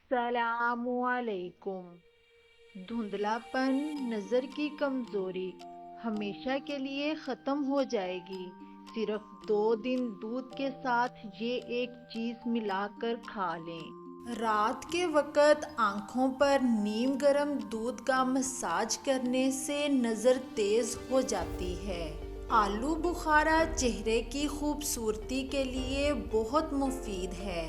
अस्सलामुअलैकुम। धुंधलापन, नज़र की कमज़ोरी हमेशा के लिए ख़त्म हो जाएगी। सिर्फ 2 दिन दूध के साथ ये एक चीज़ मिलाकर खा लें। रात के वक़्त आँखों पर नीम गर्म दूध का मसाज करने से नज़र तेज़ हो जाती है। आलू बुखारा चेहरे की खूबसूरती के लिए बहुत मुफीद है।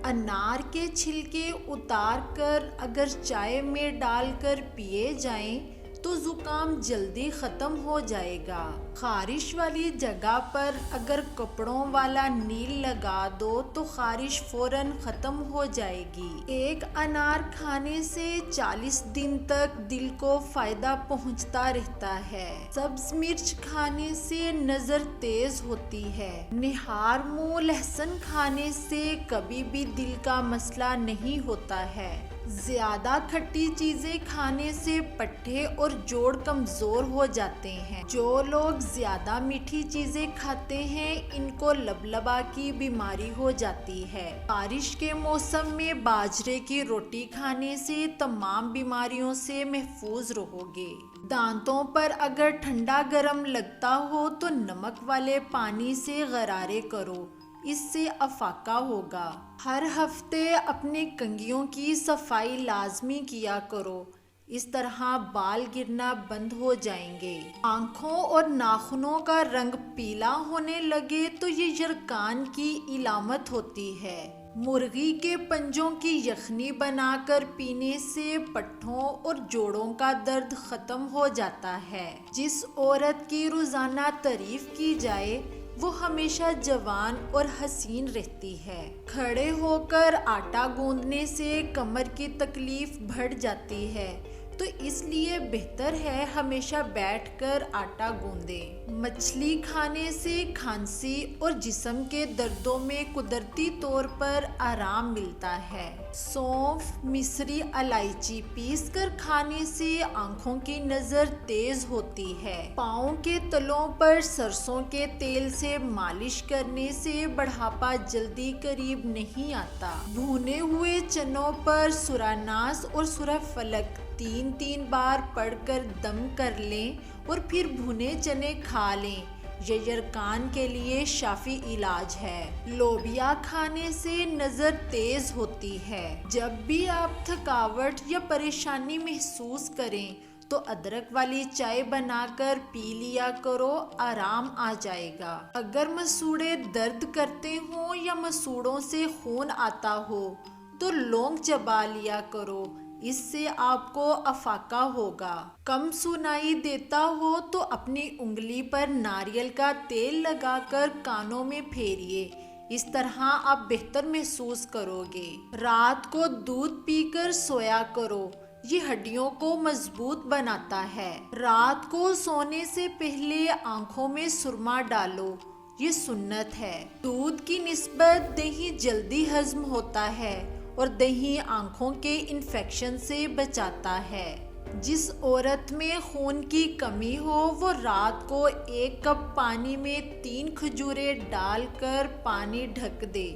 अनार के छिलके उतार कर अगर चाय में डालकर पिए जाएं तो जुकाम जल्दी खत्म हो जाएगा। खारिश वाली जगह पर अगर कपड़ों वाला नील लगा दो तो खारिश फौरन खत्म हो जाएगी। एक अनार खाने से 40 दिन तक दिल को फायदा पहुंचता रहता है। सब्ज मिर्च खाने से नजर तेज होती है। निहार मुंह लहसुन खाने से कभी भी दिल का मसला नहीं होता है। ज्यादा खट्टी चीजें खाने से पट्टे और जोड़ कमजोर हो जाते हैं। जो लोग ज्यादा मीठी चीजें खाते हैं इनको लबलबा की बीमारी हो जाती है। बारिश के मौसम में बाजरे की रोटी खाने से तमाम बीमारियों से महफूज रहोगे। दांतों पर अगर ठंडा गर्म लगता हो तो नमक वाले पानी से गरारे करो, इससे अफाका होगा। हर हफ्ते अपने कंघियों की सफाई लाजमी किया करो, इस तरह बाल गिरना बंद हो जाएंगे। आँखों और नाखूनों का रंग पीला होने लगे तो ये यरकान की इलामत होती है। मुर्गी के पंजों की यखनी बनाकर पीने से पट्ठों और जोड़ों का दर्द खत्म हो जाता है। जिस औरत की रोजाना तारीफ की जाए वो हमेशा जवान और हसीन रहती है। खड़े होकर आटा गूंदने से कमर की तकलीफ बढ़ जाती है, तो इसलिए बेहतर है हमेशा बैठकर आटा गूंदें। मछली खाने से खांसी और जिस्म के दर्दों में कुदरती तौर पर आराम मिलता है। सौंफ, मिश्री, इलायची पीस कर खाने से आंखों की नजर तेज होती है। पाँव के तलों पर सरसों के तेल से मालिश करने से बढ़ापा जल्दी करीब नहीं आता। भुने हुए चनों पर सूरह नास और सूरह फलक 3-3 बार पढ़कर दम कर लें और फिर भुने चने खा लें। ये यरकान के लिए शाफी इलाज है। लोबिया खाने से नजर तेज होती है। जब भी आप थकावट या परेशानी महसूस करें तो अदरक वाली चाय बनाकर पी लिया करो, आराम आ जाएगा। अगर मसूड़े दर्द करते हो या मसूड़ों से खून आता हो तो लौंग चबा लिया करो, इससे आपको अफाका होगा। कम सुनाई देता हो तो अपनी उंगली पर नारियल का तेल लगाकर कानों में फेरिए, इस तरह आप बेहतर महसूस करोगे। रात को दूध पीकर सोया करो, ये हड्डियों को मजबूत बनाता है। रात को सोने से पहले आंखों में सुरमा डालो, ये सुन्नत है। दूध की निस्बत दही जल्दी हजम होता है और दही आंखों के इन्फेक्शन से बचाता है। जिस औरत में खून की कमी हो वो रात को 1 कप पानी में 3 खजूरें डालकर पानी ढक दे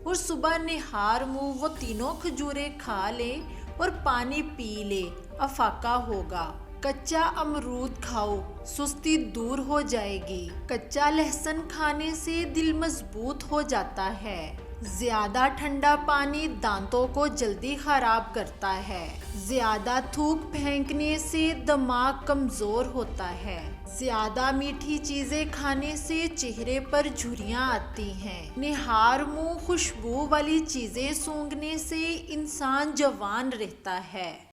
और सुबह निहार मुंह वो तीनों खजूरें खा ले और पानी पी ले, अफाका होगा। कच्चा अमरूद खाओ, सुस्ती दूर हो जाएगी। कच्चा लहसुन खाने से दिल मजबूत हो जाता है। ज्यादा ठंडा पानी दांतों को जल्दी खराब करता है। ज्यादा थूक फेंकने से दिमाग कमजोर होता है। ज्यादा मीठी चीजें खाने से चेहरे पर झुर्रियां आती हैं। निहार मुंह खुशबू वाली चीजें सूंघने से इंसान जवान रहता है।